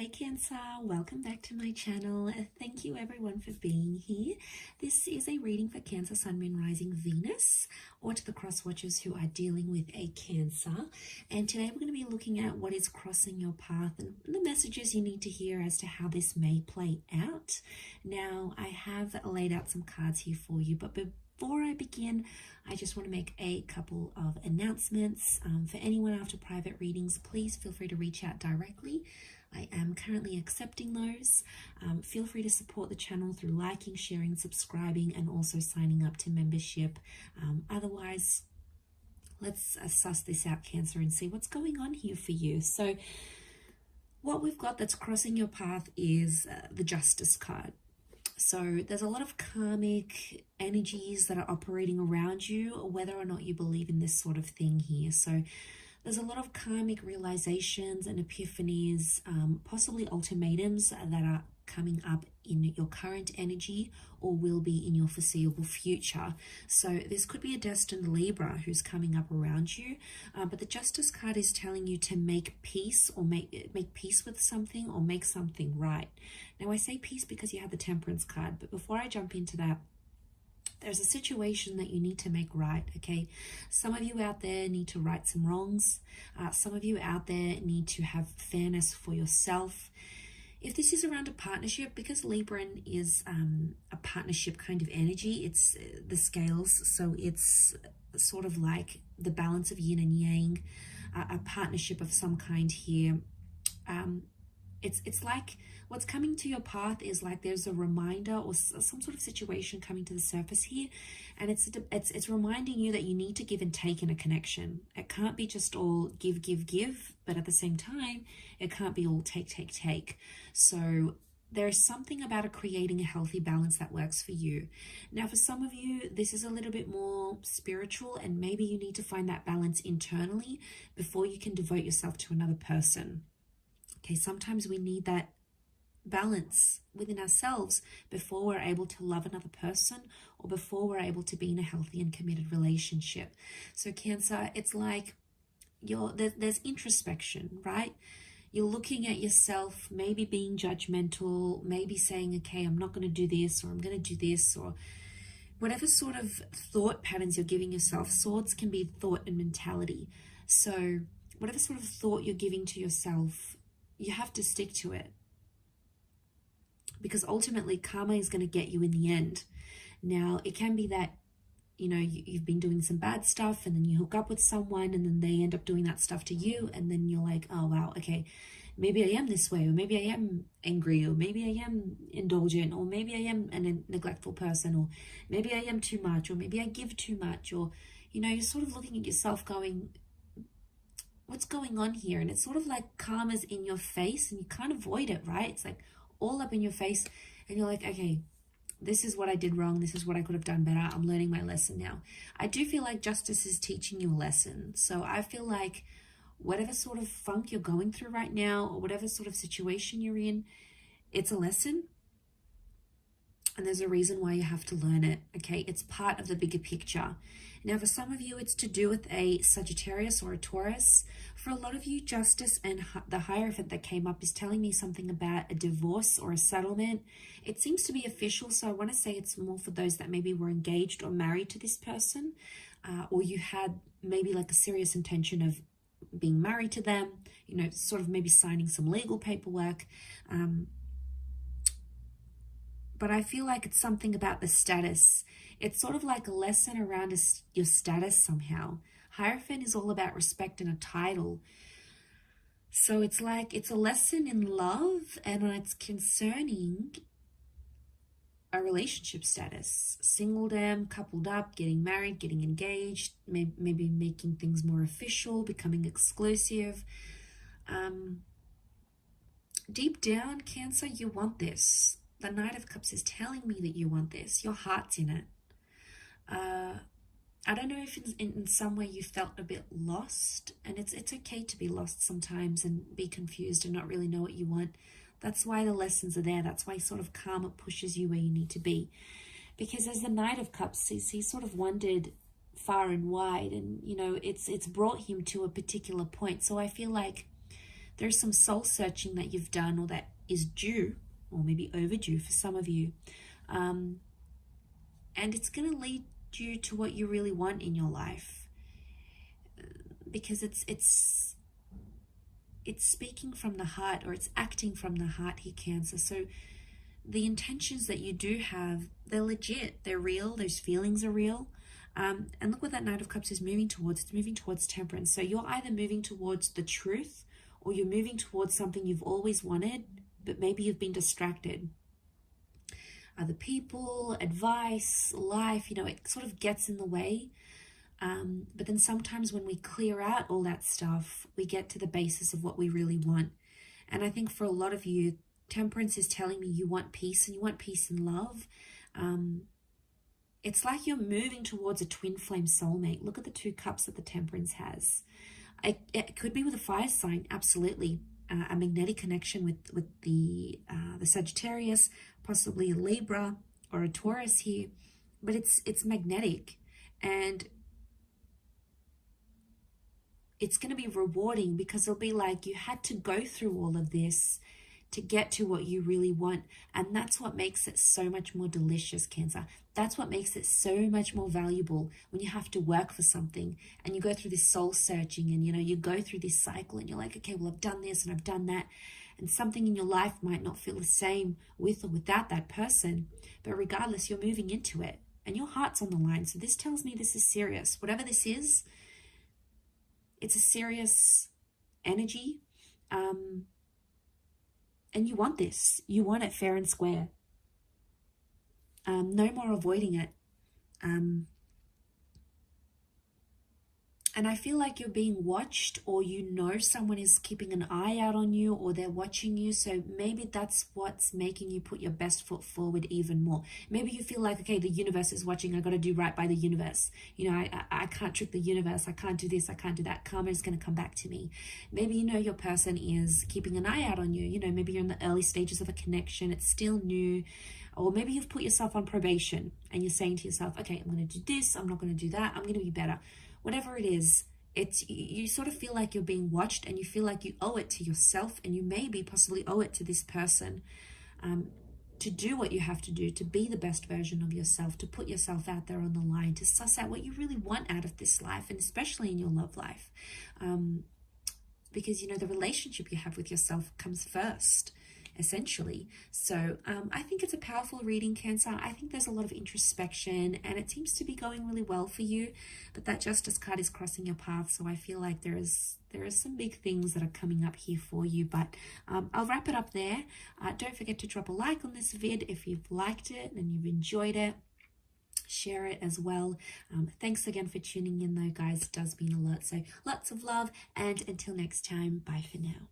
Hey Cancer, welcome back to my channel. Thank you everyone for being here. This is a reading for Cancer, Sun, Moon, Rising, Venus, or to the cross watchers who are dealing with a Cancer. And today we're going to be looking at what is crossing your path and the messages you need to hear as to how this may play out. Now, I have laid out some cards here for you, but before I begin, I just want to make a couple of announcements. For anyone after private readings, please feel free to reach out directly. I am currently accepting those. Feel free to support the channel through liking, sharing, subscribing, and also signing up to membership. Otherwise, let's suss this out, Cancer, and see what's going on here for you. So what we've got that's crossing your path is the Justice card. So there's a lot of karmic energies that are operating around you, whether or not you believe in this sort of thing here. So there's a lot of karmic realizations and epiphanies, possibly ultimatums that are coming up in your current energy or will be in your foreseeable future. So this could be a destined Libra who's coming up around you, but the Justice card is telling you to make peace or make peace with something or make something right. Now I say peace because you have the Temperance card, but before I jump into that, there's a situation that you need to make right, okay? Some of you out there need to right some wrongs. Some of you out there need to have fairness for yourself. If this is around a partnership, because Libran is a partnership kind of energy, it's the scales, so it's sort of like the balance of yin and yang, a partnership of some kind here. It's like what's coming to your path is like there's a reminder or some sort of situation coming to the surface here, and it's reminding you that you need to give and take in a connection. It can't be just all give, but at the same time, it can't be all take. So there's something about creating a healthy balance that works for you. Now, for some of you, this is a little bit more spiritual, and maybe you need to find that balance internally before you can devote yourself to another person. Okay, sometimes we need that balance within ourselves before we're able to love another person or before we're able to be in a healthy and committed relationship. So Cancer, it's like there's introspection, right? You're looking at yourself, maybe being judgmental, maybe saying, okay, I'm not going to do this, or I'm going to do this, or whatever sort of thought patterns you're giving yourself. Swords can be thought and mentality. So whatever sort of thought you're giving to yourself, you have to stick to it, because ultimately karma is going to get you in the end. Now, it can be that, you know, you've been doing some bad stuff and then you hook up with someone and then they end up doing that stuff to you, and then you're like, oh wow, okay, maybe I am this way, or maybe I am angry, or maybe I am indulgent, or maybe I am a neglectful person, or maybe I am too much, or maybe I give too much, or, you know, you're sort of looking at yourself going, what's going on here? And it's sort of like karma's in your face and you can't avoid it, right? It's like all up in your face, and you're like, okay, this is what I did wrong. This is what I could have done better. I'm learning my lesson now. I do feel like justice is teaching you a lesson. So I feel like whatever sort of funk you're going through right now, or whatever sort of situation you're in, it's a lesson. And there's a reason why you have to learn it, okay? It's part of the bigger picture. Now, for some of you, it's to do with a Sagittarius or a Taurus. For a lot of you, Justice and the Hierophant that came up is telling me something about a divorce or a settlement. It seems to be official, so I want to say it's more for those that maybe were engaged or married to this person, or you had maybe like a serious intention of being married to them, you know, sort of maybe signing some legal paperwork. But I feel like it's something about the status. It's sort of like a lesson around your status somehow. Hierophant is all about respect and a title. So it's like it's a lesson in love, and it's concerning a relationship status. Singledom, coupled up, getting married, getting engaged, maybe making things more official, becoming exclusive. Deep down, Cancer, you want this. The Knight of Cups is telling me that you want this. Your heart's in it. I don't know if in some way you felt a bit lost, and it's okay to be lost sometimes and be confused and not really know what you want. That's why the lessons are there. That's why sort of karma pushes you where you need to be. Because as the Knight of Cups, he sort of wandered far and wide, and, you know, it's brought him to a particular point. So I feel like there's some soul searching that you've done, or that is due, or maybe overdue for some of you. And it's going to lead you to what you really want in your life, because it's speaking from the heart, or it's acting from the heart here, Cancer. So the intentions that you do have, they're legit, they're real, those feelings are real. And look what that Knight of Cups is moving towards. It's moving towards temperance. So you're either moving towards the truth, or you're moving towards something you've always wanted, but maybe you've been distracted. Other people, advice, life, it sort of gets in the way. But then sometimes when we clear out all that stuff, we get to the basis of what we really want. And I think for a lot of you, temperance is telling me you want peace, and you want peace and love. It's like you're moving towards a twin flame soulmate. Look at the 2 cups that the temperance has. It could be with a fire sign, absolutely. A magnetic connection with the Sagittarius, possibly a Libra or a Taurus here. But it's magnetic, and it's going to be rewarding, because it'll be like you had to go through all of this to get to what you really want. And that's what makes it so much more delicious, Cancer. That's what makes it so much more valuable, when you have to work for something and you go through this soul searching, and you go through this cycle, and you're like, okay, well, I've done this and I've done that, and something in your life might not feel the same with or without that person, but regardless, you're moving into it and your heart's on the line. So this tells me this is serious. Whatever this is, it's a serious energy. And you want this. You want it fair and square. No more avoiding it. And I feel like you're being watched, or someone is keeping an eye out on you, or they're watching you. So maybe that's what's making you put your best foot forward even more. Maybe you feel like, okay, the universe is watching. I got to do right by the universe. I can't trick the universe. I can't do this. I can't do that. Karma is going to come back to me. Maybe your person is keeping an eye out on you. Maybe you're in the early stages of a connection. It's still new. Or maybe you've put yourself on probation, and you're saying to yourself, okay, I'm going to do this. I'm not going to do that. I'm going to be better. Whatever it is, you sort of feel like you're being watched, and you feel like you owe it to yourself, and you maybe possibly owe it to this person, to do what you have to do, to be the best version of yourself, to put yourself out there on the line, to suss out what you really want out of this life, and especially in your love life. Because, the relationship you have with yourself comes first, essentially. So I think it's a powerful reading, Cancer. I think there's a lot of introspection, and it seems to be going really well for you, but that Justice card is crossing your path. So I feel like there is some big things that are coming up here for you, but I'll wrap it up there. Don't forget to drop a like on this vid if you've liked it and you've enjoyed it. Share it as well. Thanks again for tuning in though, guys. It does mean a lot. So lots of love, and until next time, bye for now.